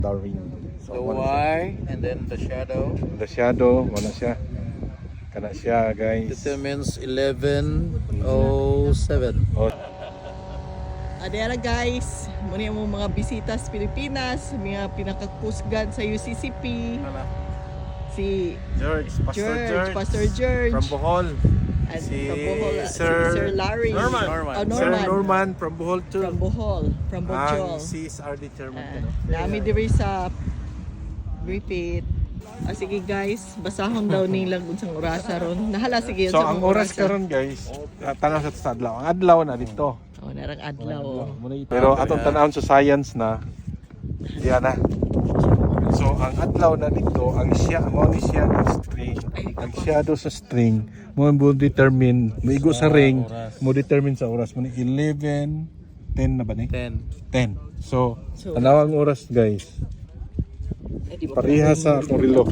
Darwin. The Y and then the shadow The shadow, wala siya. Kana siya, guys. determines 11:07. Oh, Adera guys, muna yung mga bisita sa Pilipinas, mga pinakakusgan sa UCCP, si Pastor George, from Bohol. and si from Bohol, Sir si Sir Larry, Norman. Oh, Sir Norman from Bohol too. from Bohol, from Bojol. Sis are determined. Nami diri sa repeat. Sige guys, basahon daw nilang unsang orasa ron. Nahala sige So unsang ang oras karon guys, tanaw sa adlaw. Ang adlaw na dito. Oh, narang adlaw. Oh. Pero atong tanawon sa science na diyan na. So ang adlaw na dito, ang siya mo ni siya ang string. Ang shadow sa string mo determine, maigo sa ring, mo determine sa oras mo ni 11, 10 na ba ni? 10. 10. So tanaw ang oras guys. Pareha sa akong relo.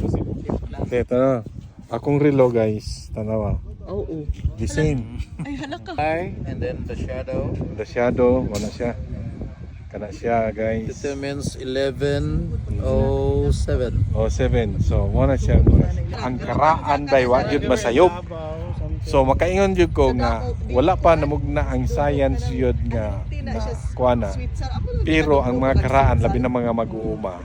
Teta, akong relo guys, tanawa. Oo. The same. Ay hala ka. Y and then the shadow The shadow, wala siya. Kana siya guys. determines 11:07. O 7. So mo na siya ang oras. Ang karaan day wa gyud masayop. So makaingon jud ko nga wala pa namugna ang science yun nga na kuana. Pero ang mga karaan labi na mga mag-uuma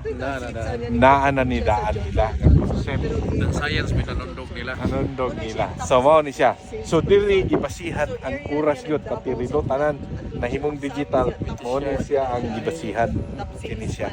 naa na ni daan nila ang concept. The science pinanundog nila. Anundog nila. So mao ni siya. So dili gibasihan ang oras gyud pati rito tanan nahimong digital. Mao ni siya ang gibasihan. Kini siya.